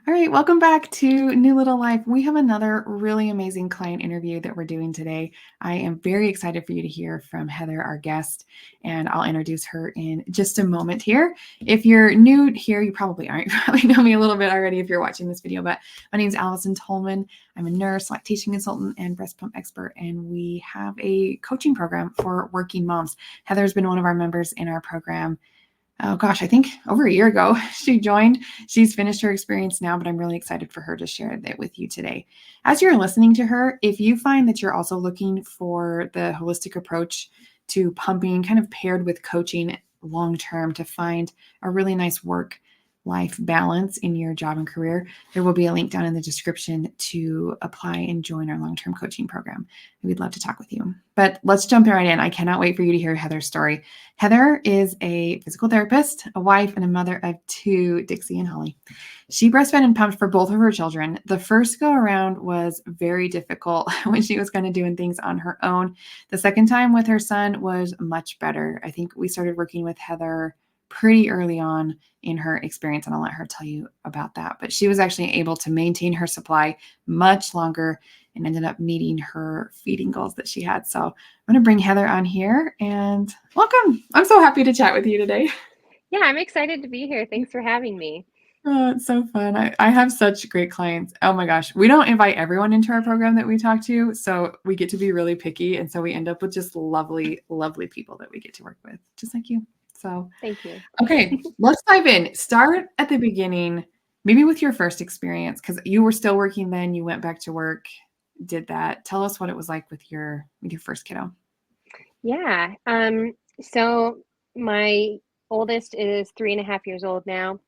All right, welcome back to New Little Life. We have another really amazing client interview that we're doing today. I am very excited for you to hear from Heather, our guest, and I'll introduce her in just a moment here. If you're new here, you probably aren't. You probably know me a little bit already if you're watching this video, but my name is Allison Tollman. I'm a nurse, lactation consultant, and breast pump expert, and we have a coaching program for working moms. Heather's been one of our members in our program. Oh gosh, I think over a year ago she joined. She's finished her experience now, but I'm really excited for her to share that with you today. As you're listening to her, if you find that you're also looking for the holistic approach to pumping, kind of paired with coaching long term to find a really nice work-life balance in your job and career, there will be a link down in the description to apply and join our long-term coaching program. We'd love to talk with you. But let's jump right in. I cannot wait for you to hear Heather's story. Heather is a physical therapist, a wife, and a mother of two, Dixie and Holly. She breastfed and pumped for both of her children. The first go around was very difficult when she was kind of doing things on her own. The second time with her son was much better. I think we started working with Heather pretty early on in her experience, and I'll let her tell you about that. But she was actually able to maintain her supply much longer and ended up meeting her feeding goals that she had. So I'm going to bring Heather on here and welcome. I'm so happy to chat with you today. Yeah, I'm excited to be here. Thanks for having me. Oh, it's so fun. I have such great clients. Oh my gosh. We don't invite everyone into our program that we talk to. So we get to be really picky. And so we end up with just lovely, lovely people that we get to work with, just like you. So, Thank you. okay, let's dive in. Start at the beginning, maybe with your first experience, because you were still working then. You went back to work, did that. Tell us what it was like with your first kiddo. Yeah. So my oldest is 3.5 years old now.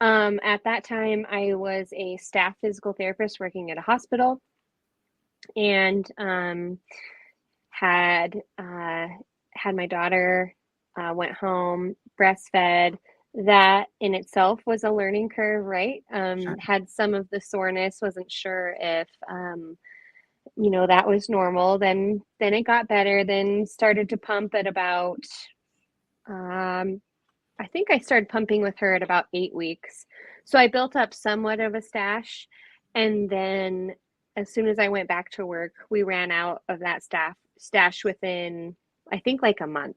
At that time, I was a staff physical therapist working at a hospital, and had my daughter, went home, breastfed. That in itself was a learning curve, right? Sure. Had some of the soreness, wasn't sure if that was normal. Then it got better, then started to pump at about I think I started pumping with her at about 8 weeks. So I built up somewhat of a stash, and then as soon as I went back to work, we ran out of that stash within, I think, like a month.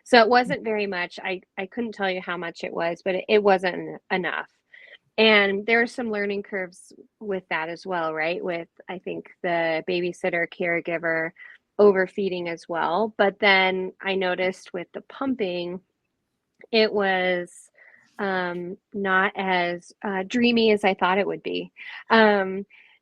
So it wasn't very much. I couldn't tell you how much it was, but it wasn't enough. And there are some learning curves with that as well, right? With, I think, the babysitter, caregiver, overfeeding as well. But then I noticed with the pumping, it was not as dreamy as I thought it would be.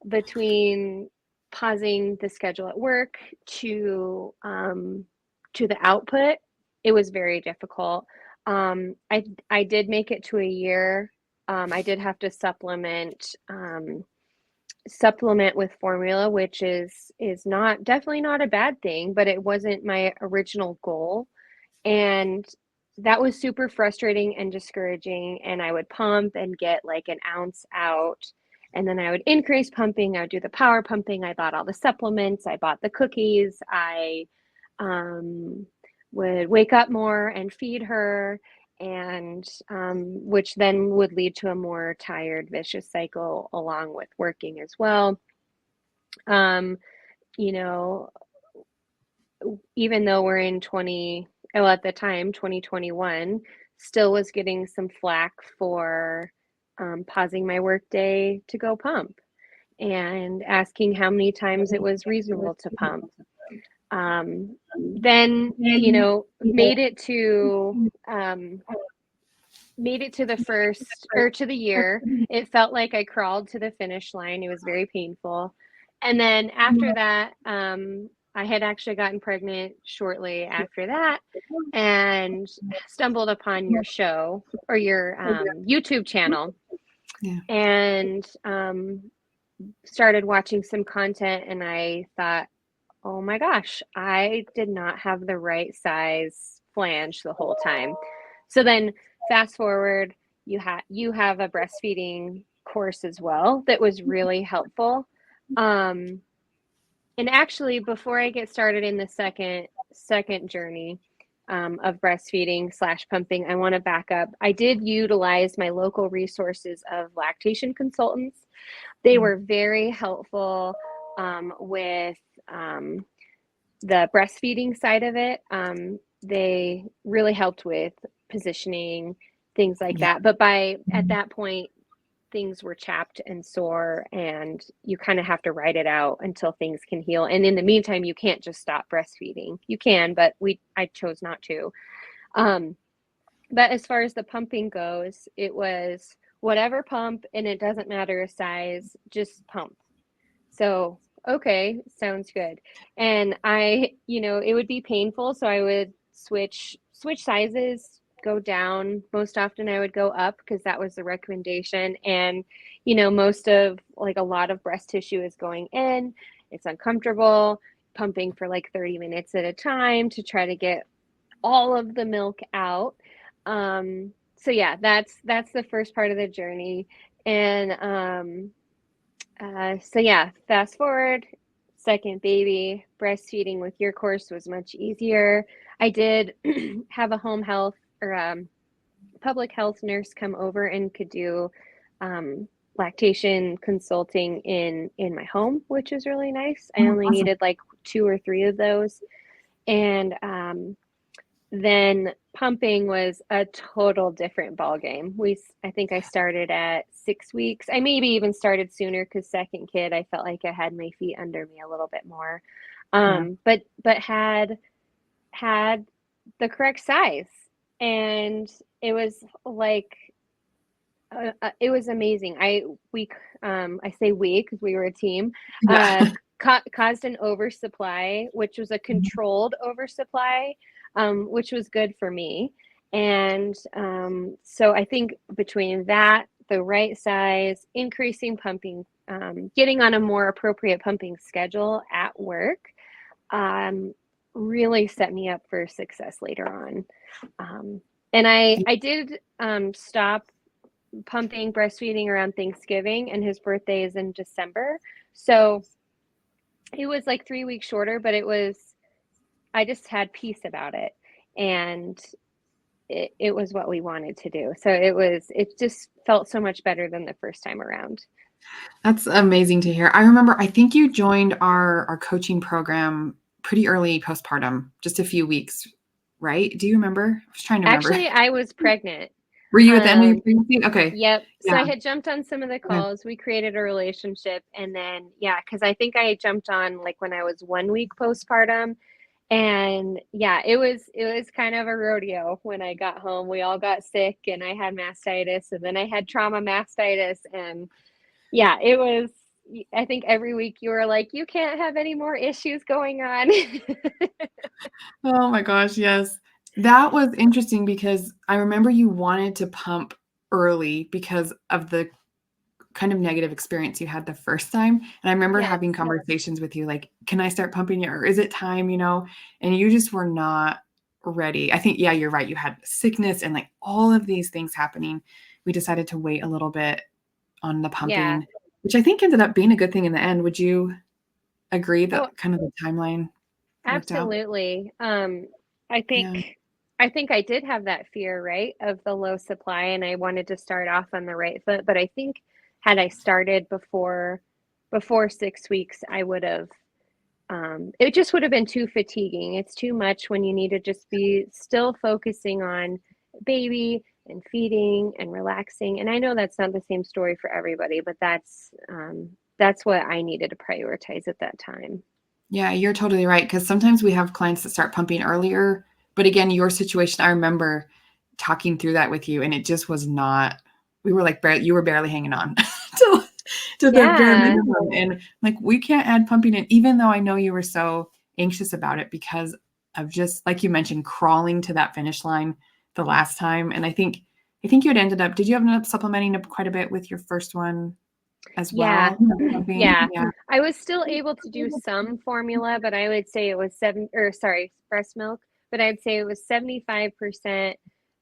Between pausing the schedule at work to the output, it was very difficult. I did make it to a year. I did have to supplement with formula, which is not definitely not a bad thing, but it wasn't my original goal. And that was super frustrating and discouraging. And I would pump and get like an ounce out. And then I would increase pumping. I would do the power pumping. I bought all the supplements. I bought the cookies. I would wake up more and feed her, and which then would lead to a more tired, vicious cycle along with working as well. Um, you know, even though we're in at the time, 2021, still was getting some flack for pausing my workday to go pump and asking how many times it was reasonable to pump. Then, made it to the first or to the year. It felt like I crawled to the finish line. It was very painful. And then after that, I had actually gotten pregnant shortly after that, and stumbled upon your show or your YouTube channel, Yeah. and started watching some content, and I thought, oh my gosh, I did not have the right size flange the whole time. So then fast forward, you have a breastfeeding course as well that was really helpful. And actually, before I get started in the second journey, of breastfeeding / pumping, I want to back up. I did utilize my local resources of lactation consultants. They were very helpful with the breastfeeding side of it. They really helped with positioning, things like Yeah. that. But at that point, things were chapped and sore, and you kind of have to ride it out until things can heal. And in the meantime, you can't just stop breastfeeding. You can, but I chose not to. But as far as the pumping goes, it was whatever pump, and it doesn't matter size, just pump. So, okay, sounds good. And it would be painful, so I would switch sizes, go down. Most often I would go up because that was the recommendation. And, most of like a lot of breast tissue is going in. It's uncomfortable, pumping for like 30 minutes at a time to try to get all of the milk out. So yeah, that's the first part of the journey. And so yeah, fast forward, second baby, breastfeeding with your course was much easier. I did have a home health or public health nurse come over and could do lactation consulting in my home, which is really nice. I Oh, only awesome. needed like 2 or 3 of those. And then pumping was a total different ball game. I think I started at 6 weeks. I maybe even started sooner because second kid, I felt like I had my feet under me a little bit more. Yeah. But had the correct size, and it was like it was amazing. I say we because we were a team. Yeah. Caused an oversupply, which was a controlled oversupply, which was good for me. And so I think between that, the right size, increasing pumping, getting on a more appropriate pumping schedule at work, really set me up for success later on. And I did stop pumping breastfeeding around Thanksgiving, and his birthday is in December. So it was like 3 weeks shorter, but I just had peace about it. And it was what we wanted to do. So it just felt so much better than the first time around. That's amazing to hear. I remember, I think you joined our coaching program pretty early postpartum, just a few weeks, right? Do you remember? I was trying to remember. Actually, I was pregnant. Were you at the end of your pregnancy? Okay. Yep. So Yeah. I had jumped on some of the Yeah. calls. We created a relationship. And then, yeah, because I think I jumped on like when I was 1 week postpartum. And yeah, it was kind of a rodeo when I got home. We all got sick, and I had mastitis, and then I had trauma mastitis. And yeah, I think every week you were like, you can't have any more issues going on. Oh my gosh, yes. That was interesting because I remember you wanted to pump early because of the kind of negative experience you had the first time. And I remember Yes. having conversations with you like, can I start pumping yet? Or is it time, And you just were not ready. I think, yeah, you're right. You had sickness and like all of these things happening. We decided to wait a little bit on the Yeah. pumping, which I think ended up being a good thing in the end. Would you agree Oh, that kind of the timeline worked out? absolutely. I Yeah. think I think I did have that fear, right, of the low supply, and I wanted to start off on the right foot. But I think had I started before 6 weeks, I would have. It just would have been too fatiguing. It's too much when you need to just be still focusing on baby and feeding and relaxing. And I know that's not the same story for everybody, but that's what I needed to prioritize at that time. Yeah, you're totally right. Because sometimes we have clients that start pumping earlier. But again, your situation, I remember talking through that with you, and it just was not, we were like, you were barely hanging on to, to the bare Yeah. minimum. And like, we can't add pumping in, even though I know you were so anxious about it because of just, like you mentioned, crawling to that finish line the last time. And I think you had ended up, did you end up supplementing quite a bit with your first one as Yeah. well? Pumping? Yeah. Yeah. I was still able to do some formula, but I would say it was breast milk, but I'd say it was 75%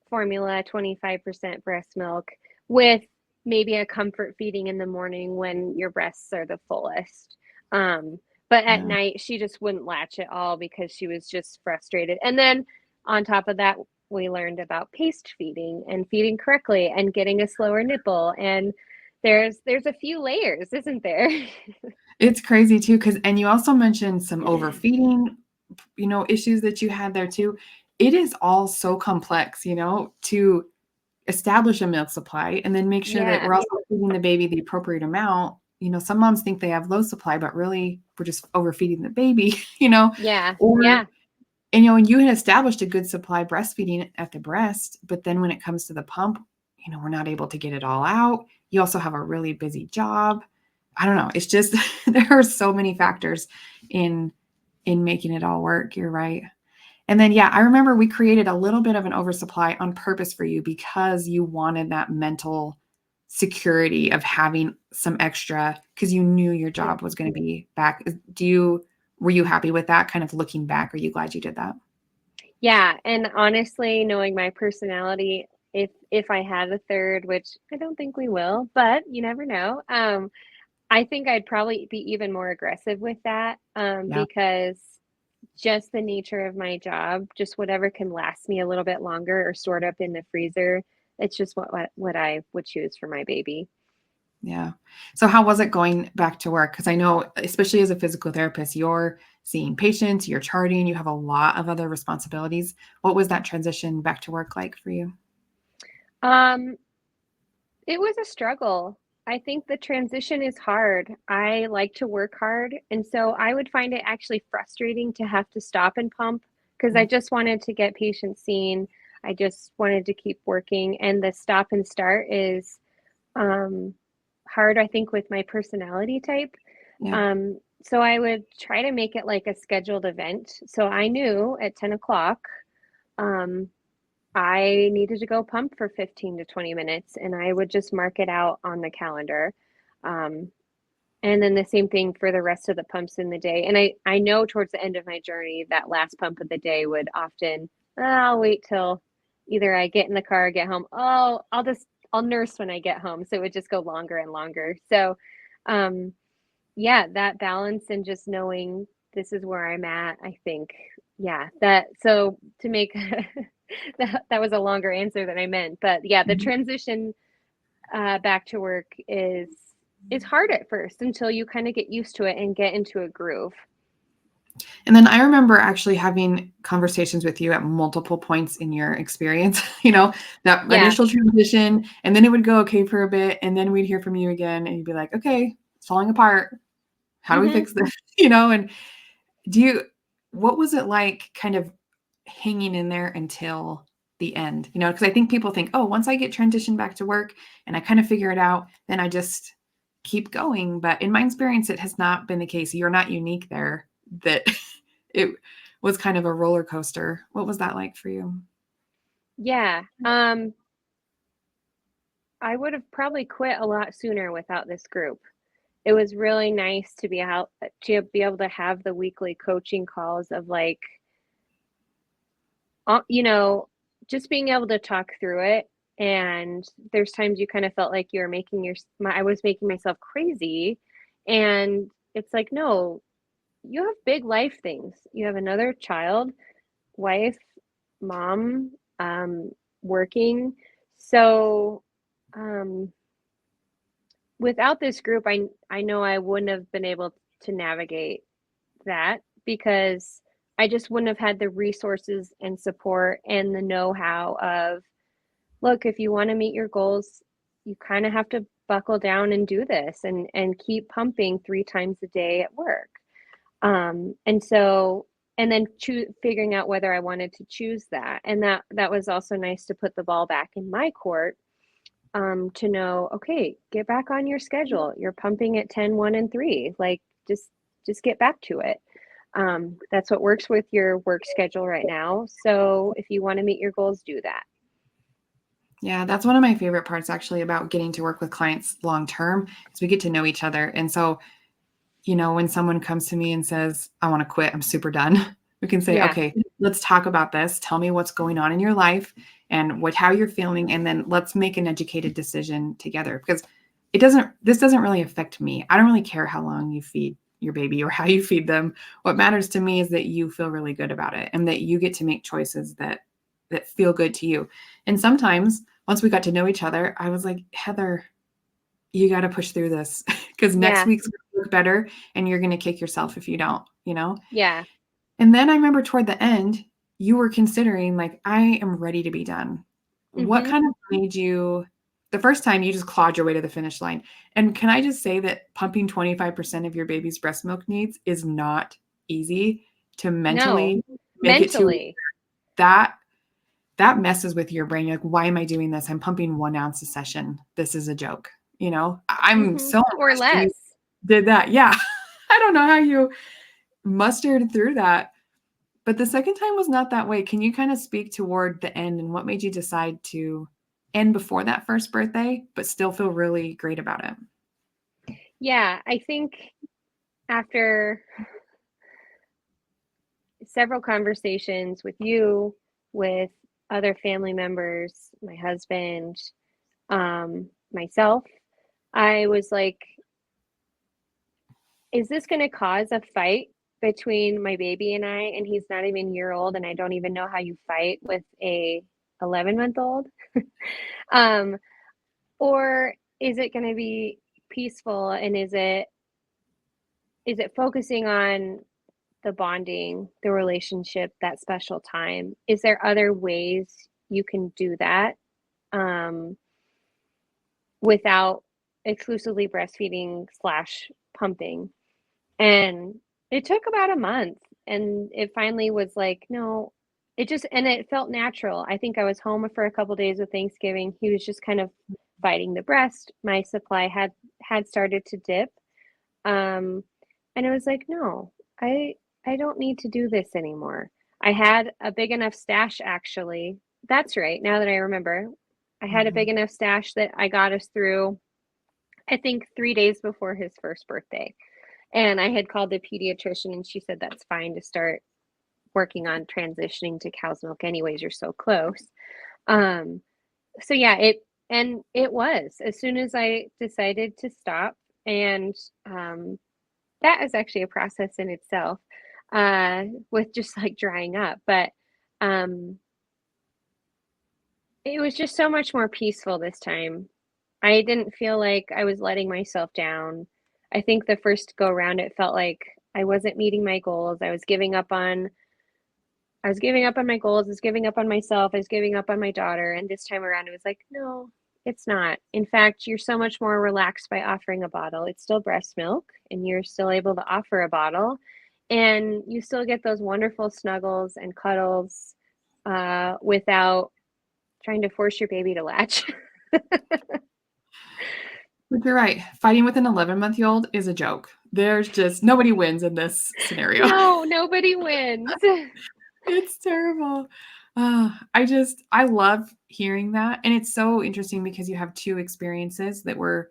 formula, 25% breast milk, with maybe a comfort feeding in the morning when your breasts are the fullest. But at Yeah. night, she just wouldn't latch at all because she was just frustrated. And then on top of that, we learned about paced feeding and feeding correctly and getting a slower nipple. And there's a few layers, isn't there? It's crazy too, and you also mentioned some overfeeding, issues that you had there too. It is all so complex, to establish a milk supply and then make sure that Yeah. we're also feeding the baby the appropriate amount. Some moms think they have low supply, but really we're just overfeeding the baby, Yeah. or Yeah. and you had established a good supply breastfeeding at the breast, but then when it comes to the pump, we're not able to get it all out. You also have a really busy job. I don't know. It's just there are so many factors in making it all work. You're right. And then, yeah, I remember we created a little bit of an oversupply on purpose for you because you wanted that mental security of having some extra because you knew your job was going to be back. Were you happy with that kind of looking back? Are you glad you did that? Yeah, and honestly, knowing my personality, if I had a third, which I don't think we will, but you never know, I think I'd probably be even more aggressive with that, Yeah. because just the nature of my job, just whatever can last me a little bit longer or stored up in the freezer, it's just what I would choose for my baby. Yeah. So how was it going back to work? Because I know, especially as a physical therapist, you're seeing patients, you're charting, you have a lot of other responsibilities. What was that transition back to work like for you? Um, it was a struggle. I think the transition is hard. I like to work hard, and so I would find it actually frustrating to have to stop and pump because I Mm. just wanted to get patients seen. I just wanted to keep working, and the stop and start is um, hard, I think, with my personality type. Yeah. So I would try to make it like a scheduled event. So I knew at 10 o'clock, um, I needed to go pump for 15 to 20 minutes, and I would just mark it out on the calendar. Um, and then the same thing for the rest of the pumps in the day. And I know towards the end of my journey, that last pump of the day would often, I'll wait till either I get in the car or get home. Oh, I'll nurse when I get home. So it would just go longer and longer. So, um, yeah, that balance and just knowing this is where I'm at, I think, yeah, so to make that was a longer answer than I meant, but yeah, the Mhm. transition back to work is hard at first until you kind of get used to it and get into a groove. And then I remember actually having conversations with you at multiple points in your experience, that Yeah. initial transition, and then it would go okay for a bit, and then we'd hear from you again, and you'd be like, okay, it's falling apart. How do we Hmm. fix this? And do you, what was it like kind of hanging in there until the end? Because I think people think, oh, once I get transitioned back to work and I kind of figure it out, then I just keep going. But in my experience, it has not been the case. You're not unique there, that it was kind of a roller coaster. What was that like for you? Yeah. I would have probably quit a lot sooner without this group. It was really nice to be able to have the weekly coaching calls of like, you know, just being able to talk through it. And there's times you kind of felt like you were I was making myself crazy. And it's like, no, you have big life things. You have another child, wife, mom, working. So, um, without this group, I know I wouldn't have been able to navigate that because I just wouldn't have had the resources and support and the know-how of, look, if you want to meet your goals, you kind of have to buckle down and do this and keep pumping 3 times a day at work. And so and then figuring out whether I wanted to choose that. And that was also nice to put the ball back in my court, to know, okay, get back on your schedule. You're pumping at 10, 1, and 3. Like just get back to it. That's what works with your work schedule right now. So if you want to meet your goals, do that. Yeah, that's one of my favorite parts actually about getting to work with clients long term is we get to know each other. And so, when someone comes to me and says, I want to quit, I'm super done. We can say, Yeah. okay, let's talk about this. Tell me what's going on in your life and how you're feeling. And then let's make an educated decision together because this doesn't really affect me. I don't really care how long you feed your baby or how you feed them. What matters to me is that you feel really good about it and that you get to make choices that feel good to you. And sometimes once we got to know each other, I was like, Heather, you got to push through this because next Yeah. week's going to look better and you're going to kick yourself if you don't, you know? Yeah. And then I remember toward the end, you were considering like, I am ready to be done. What Mm-hmm. kind of made you, the first time you just clawed your way to the finish line? And can I just say that pumping 25% of your baby's breast milk needs is not easy to No, mentally make it to mentally. that. That messes with your brain. You're like, why am I doing this? I'm pumping 1 ounce a session. This is a joke. You know, I'm Mm-hmm. so Or impressed you less. did that. Yeah. I don't know how you mustered through that. But the second time was not that way. Can you kind of speak toward the end and what made you decide to end before that first birthday, but still feel really great about it? Yeah, I think after several conversations with you, with other family members, my husband, myself, I was like, is this going to cause a fight between my baby and I? And he's not even a year old, and I don't even know how you fight with a 11-month-old. Um, or is it going to be peaceful, and is it focusing on the bonding, the relationship, that special time? Is there other ways you can do that um, without exclusively breastfeeding slash pumping? And it took about a month, and it finally was like, no, and it felt natural. I think I was home for a couple days with Thanksgiving. He was just kind of fighting the breast. My supply had started to dip. Um, and it was like, no, I don't need to do this anymore. I had a big enough stash, actually. That's right. Now that I remember, I had a big Mhm. enough stash that I got us through, I think, 3 days before his first birthday. And I had called the pediatrician, and she said that's fine to start working on transitioning to cow's milk anyways, you're so close. Um, so yeah, it was as soon as I decided to stop, and that is actually a process in itself, with just like drying up. But um, it was just so much more peaceful this time. I didn't feel like I was letting myself down. I think the first go around, it felt like I wasn't meeting my goals. I was giving up on my goals. I was giving up on myself. I was giving up on my daughter. And this time around, it was like, no, it's not. In fact, you're so much more relaxed by offering a bottle. It's still breast milk, and you're still able to offer a bottle. And you still get those wonderful snuggles and cuddles without trying to force your baby to latch. But you're right. Fighting with an 11-month-old is a joke. There's just nobody wins in this scenario. No, nobody wins. It's terrible. I love hearing that. And it's so interesting because you have two experiences that were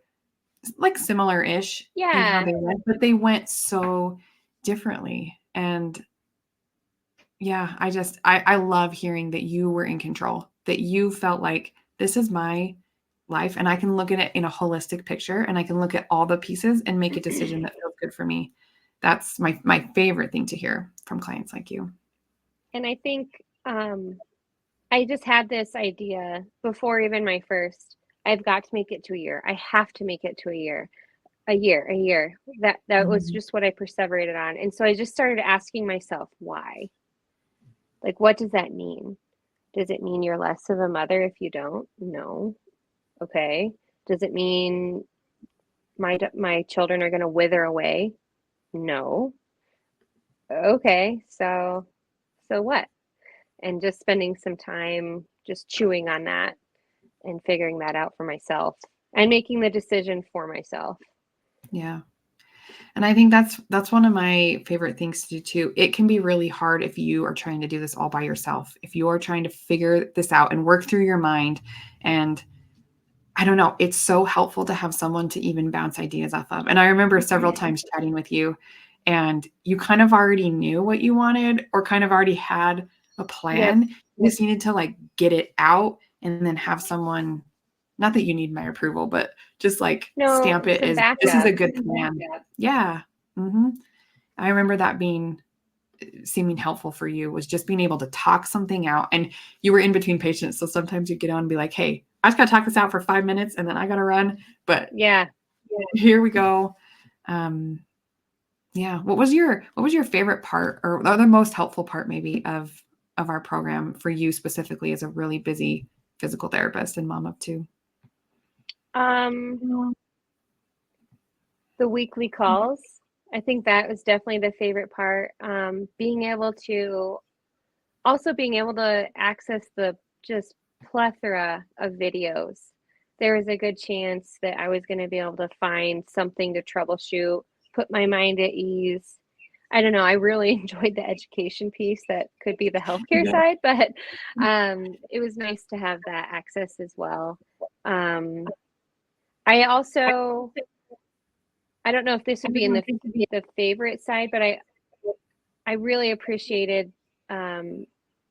like similar-ish in how Yeah. they went, but they went so differently. And yeah, I love hearing that you were in control, that you felt like this is my life and I can look at it in a holistic picture and I can look at all the pieces and make a decision that feels good for me. That's my favorite thing to hear from clients like you. And I think I just had this idea before even my first. I've got to make it to a year. I have to make it to a year. A year. That was Mhm. just what I perseverated on. And so I just started asking myself why. Like, what does that mean? Does it mean you're less of a mother if you don't? No. Okay. Does it mean my children are going to wither away? No. Okay. So what? And just spending some time just chewing on that and figuring that out for myself and making the decision for myself. Yeah. And I think that's one of my favorite things to do too. It can be really hard if you are trying to do this all by yourself. If you are trying to figure this out and work through your mind, and I don't know, it's so helpful to have someone to even bounce ideas off of. And I remember several times chatting with you and you kind of already knew what you wanted or kind of already had a Yep. plan. You just needed to like get it out and then have someone, not that you need my approval, but just like No, stamp it some as this is a backup. good plan. Yeah. Mm-hmm. I remember that seeming helpful for you, was just being able to talk something out. And you were in between patients. So sometimes you get on and be like, hey, I just got to talk this out for 5 minutes and then I got to run. But Yeah. here we go. Yeah. What was your favorite part, or the most helpful part maybe of our program for you specifically as a really busy physical therapist and mom of two? Um, the weekly calls. I think that was definitely the favorite part. Being able to access the just plethora of videos. There was a good chance that I was going to be able to find something to troubleshoot, put my mind at ease. I don't know. I really enjoyed the education piece that could be the healthcare Yeah. side, but it was nice to have that access as well. I also, I don't know if this would be in the favorite side, but I really appreciated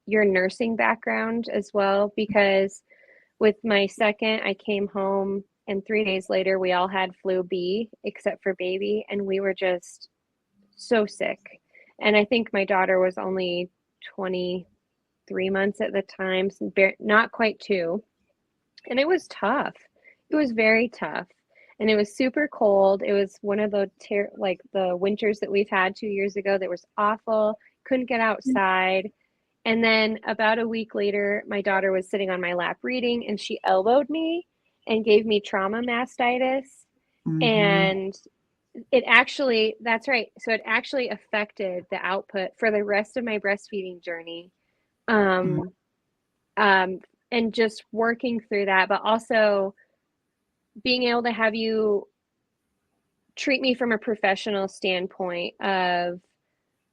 your nursing background as well, because with my second, I came home and 3 days later we all had flu B except for baby, and we were just so sick. And I think my daughter was only 23 months at the time, so not quite two. And it was tough. It was very tough. And it was super cold. It was one of the like the winters that we've had 2 years ago that was awful. Couldn't get outside. And then about a week later, my daughter was sitting on my lap reading, and she elbowed me and gave me trauma mastitis. Mm-hmm. And that's right. So it actually affected the output for the rest of my breastfeeding journey. Um, um, and just working through that, but also being able to have you treat me from a professional standpoint of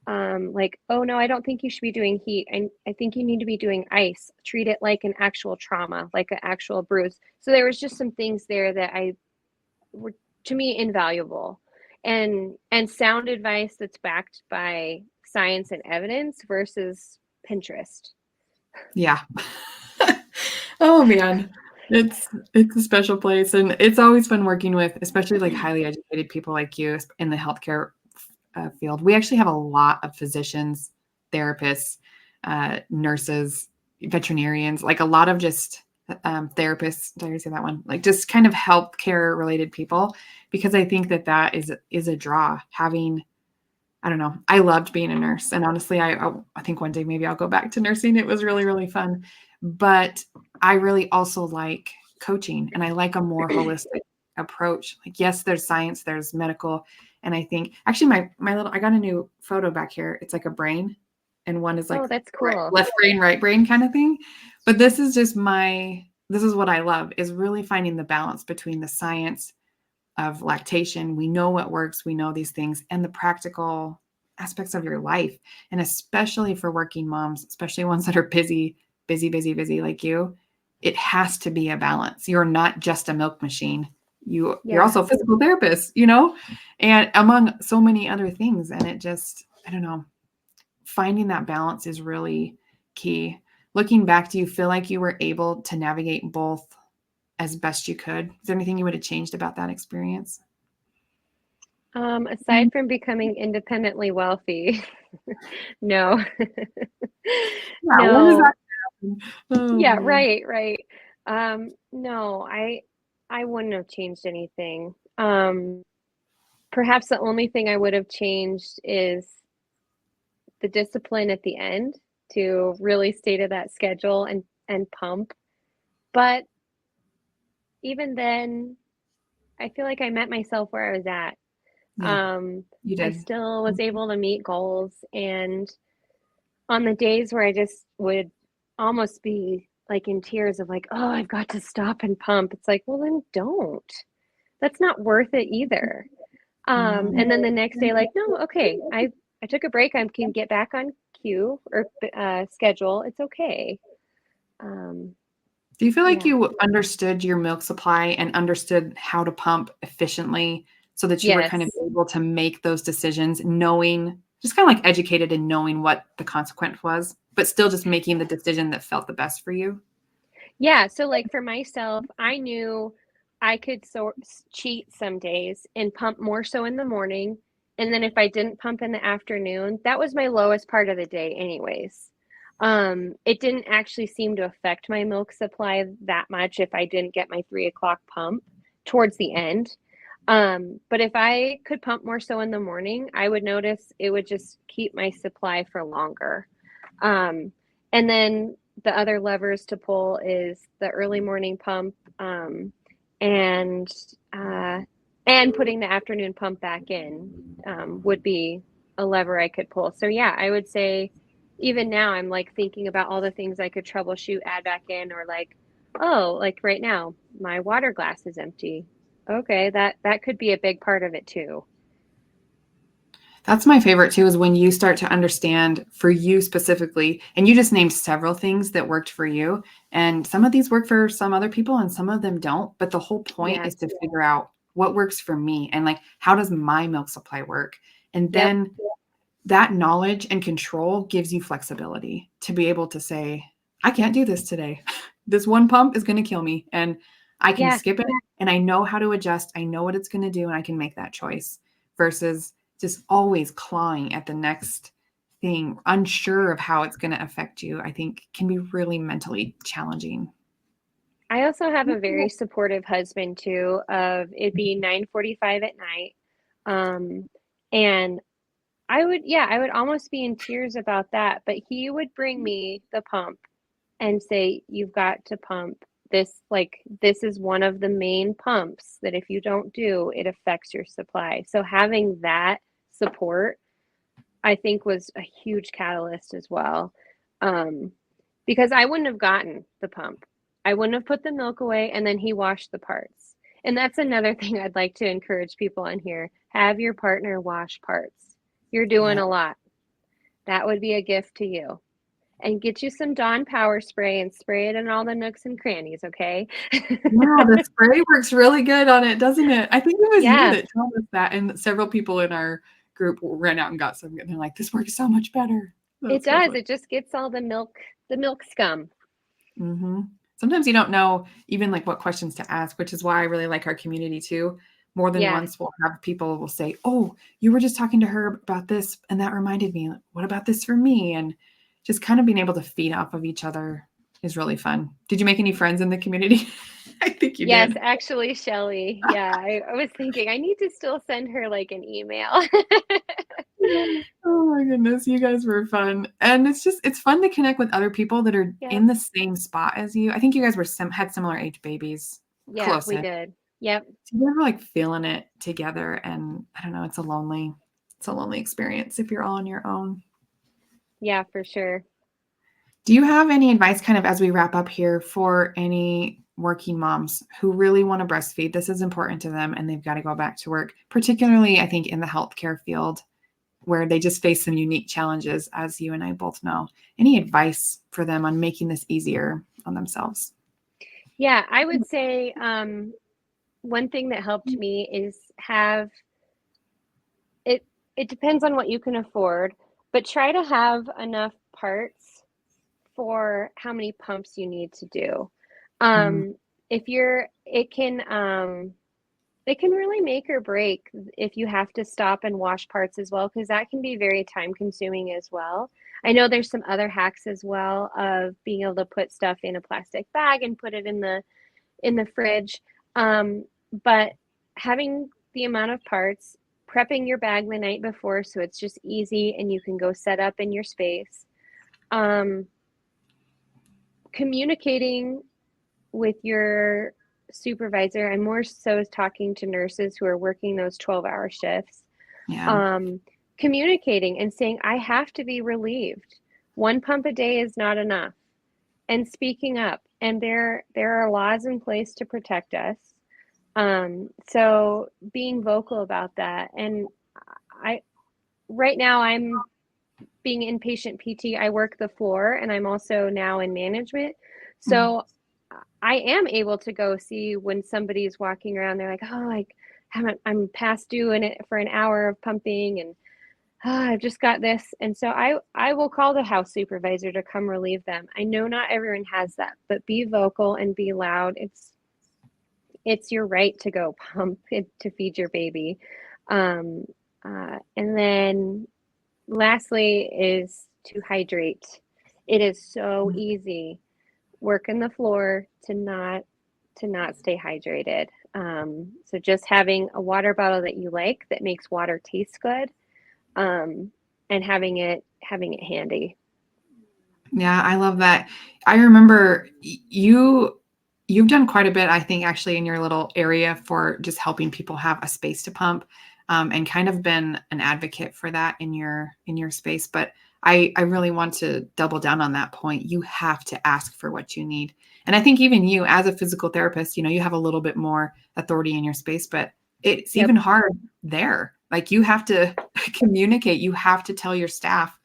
like, oh no, I don't think you should be doing heat. I think you need to be doing ice. Treat it like an actual trauma, like an actual bruise. So there was just some things there that were, to me, invaluable, and sound advice that's backed by science and evidence versus Pinterest. Yeah. Oh man. It's a special place, and it's always fun working with especially like highly educated people like you in the healthcare field. We actually have a lot of physicians, therapists, nurses, veterinarians, like a lot of just therapists. Did I say that one? Like just kind of healthcare related people, because I think that is a draw. Having, I don't know. I loved being a nurse, and honestly, I think one day maybe I'll go back to nursing. It was really really fun, but I really also like coaching, and I like a more holistic approach. Like, yes, there's science, there's medical, and I think actually my little, I got a new photo back here. It's like a brain, and one is like Oh, that's cool. left brain, right brain kind of thing. But this is just this is what I love, is really finding the balance between the science of lactation. We know what works, we know these things, and the practical aspects of your life. And especially for working moms, especially ones that are busy, busy, busy, busy like you, it has to be a balance. You're not just a milk machine. You're Yeah. also a physical therapist, you know, and among so many other things. And it just, I don't know, finding that balance is really key. Looking back, do you feel like you were able to navigate both as best you could? Is there anything you would have changed about that experience? Aside from becoming independently wealthy, no. Yeah, when does No. that happen? Oh Yeah, man. right. No, I wouldn't have changed anything. Perhaps the only thing I would have changed is the discipline at the end to really stay to that schedule and pump. But even then, I feel like I met myself where I was at. Yeah, you I did. still was able to meet goals, and on the days where I just would almost be like in tears of like, oh, I've got to stop and pump. It's like, well, then don't. That's not worth it either. Mhm. And then the next day, like, no, okay, I took a break. I can get back on cue or schedule. It's okay. Um, Do you feel like yeah. you understood your milk supply and understood how to pump efficiently so that you were kind of Yes. able to make those decisions, knowing, just kind of like educated and knowing what the consequence was, but still just making the decision that felt the best for you? Yeah. So like for myself, I knew I could cheat some days and pump more so in the morning And then if I didn't pump in the afternoon, that was my lowest part of the day anyways. It didn't actually seem to affect my milk supply that much if I didn't get my 3 o'clock pump towards the end. But if I could pump more so in the morning, I would notice it would just keep my supply for longer. And then the other levers to pull is the early morning pump, and uh, and putting the afternoon pump back in would be a lever I could pull. So yeah, I would say even now I'm like thinking about all the things I could troubleshoot, add back in, or like, oh, like right now my water glass is empty. Okay, that could be a big part of it too. That's my favorite too, is when you start to understand for you specifically, and you just named several things that worked for you. And some of these work for some other people and some of them don't. But the whole point Yeah. is to figure out what works for me and like, how does my milk supply work? And Yep. then that knowledge and control gives you flexibility to be able to say, I can't do this today. This one pump is going to kill me and I can Yeah. skip it and I know how to adjust. I know what it's going to do and I can make that choice versus just always clawing at the next thing, unsure of how it's going to affect you, I think can be really mentally challenging. I also have a very supportive husband too, of it being 9:45 at night. Um, and I would almost be in tears about that, but he would bring me the pump and say, "You've got to pump this, like this is one of the main pumps that if you don't do, it affects your supply." So having that support, I think was a huge catalyst as well. Um, because I wouldn't have gotten the pump. I wouldn't have put the milk away and then he washed the parts. And that's another thing I'd like to encourage people on here. Have your partner wash parts. You're doing Yeah. a lot. That would be a gift to you. And get you some Dawn Power Spray and spray it in all the nooks and crannies, okay? Yeah, the spray works really good on it, doesn't it? I think it was you Yeah, that told us that, and several people in our group ran out and got some, and they're like, "This works so much better." it That's so does. funny. It just gets all the milk scum. Mhm. Sometimes you don't know even, like, what questions to ask, which is why I really like our community too. More than Yeah. once, we'll have people will say, "Oh, you were just talking to her about this, and that reminded me. What about this for me?" And just kind of being able to feed off of each other is really fun. Did you make any friends in the community? I think you Yes, did. actually, Shelly. Yeah, I was thinking I need to still send her like an email. Oh my goodness, you guys were fun. And it's fun to connect with other people that are Yep. in the same spot as you. I think you guys were had similar age babies, Yeah, we close-ish. did. Yep. So you guys were like feeling it together and I don't know, it's a lonely experience if you're all on your own. Yeah, for sure. Do you have any advice kind of as we wrap up here for any working moms who really want to breastfeed? This is important to them and they've got to go back to work, particularly I think in the healthcare field where they just face some unique challenges, as you and I both know. Any advice for them on making this easier on themselves? Yeah, I would say one thing that helped me is have it it depends on what you can afford, but try to have enough parts for how many pumps you need to do. Mm, If you're it can really make or break if you have to stop and wash parts as well, because that can be very time consuming as well. I know there's some other hacks as well of being able to put stuff in a plastic bag and put it in the fridge. Um, but having the amount of parts, prepping your bag the night before so it's just easy and you can go set up in your space. Um, Communicating with your supervisor. I'm more so talking to nurses who are working those 12-hour shifts. yeah. Um, Communicating and saying, I have to be relieved. One pump a day is not enough. And speaking up. And there are laws in place to protect us. So being vocal about that. And I right now I'm being inpatient PT. I work the floor and I'm also now in management. Mm. So I am able to go see when somebody's walking around. They're like, "Oh, I'm past due in it for an hour of pumping, and I've just got this." And so I will call the house supervisor to come relieve them. I know not everyone has that, but be vocal and be loud. It's your right to go pump it, to feed your baby. Um, And then lastly is to hydrate. It is so easy working the floor to not stay hydrated. So just having a water bottle that you like that makes water taste good, and having it handy. Yeah, I love that. I remember you've done quite a bit, I think, actually in your little area for just helping people have a space to pump, and kind of been an advocate for that in your space. But I really want to double down on that point. You have to ask for what you need. And I think even you as a physical therapist, you have a little bit more authority in your space, but it's Yep. even hard there. Like you have to communicate, you have to tell your staff,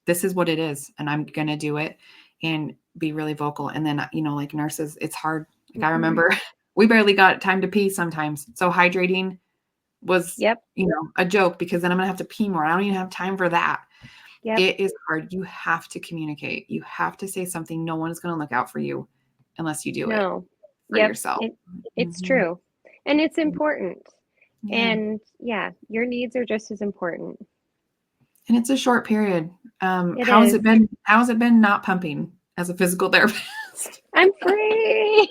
this is what it is, and I'm going to do it, and be really vocal. And then, like nurses, it's hard. Like I remember we barely got time to pee sometimes. So hydrating was, Yep. A joke, because then I'm going to have to pee more. I don't even have time for that. Yep. It is hard. You have to communicate. You have to say something. No one is going to look out for you unless you do it No. for Yep. yourself. It's Mhm. true. And it's important. Yeah. And yeah, your needs are just as important. And it's a short period. It How has is. it been? How has it been not pumping as a physical therapist? I'm free.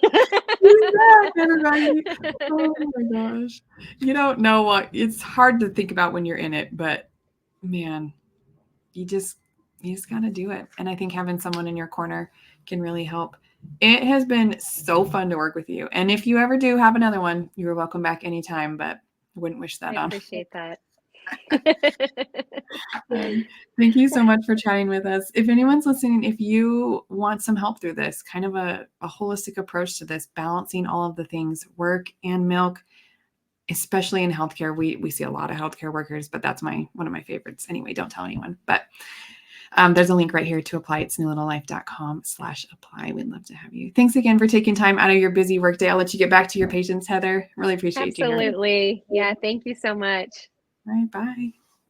You're back, everybody. Oh my gosh. You don't know what it's hard to think about when you're in it, but man, you just got to do it. And I think having someone in your corner can really help. It has been so fun to work with you. And if you ever do have another one, you're welcome back anytime, but I wouldn't wish I that on. appreciate that. Thank you so much for chatting with us. If anyone's listening, if you want some help through this, kind of a holistic approach to this, balancing all of the things, work and milk, especially in healthcare, we see a lot of healthcare workers, but that's one of my favorites. Anyway, don't tell anyone. But there's a link right here to apply. It's newlittlelife.com/apply. We'd love to have you. Thanks again for taking time out of your busy workday. I'll let you get back to your patients, Heather. Really appreciate you here. Absolutely. Yeah. Thank you so much. All right, bye.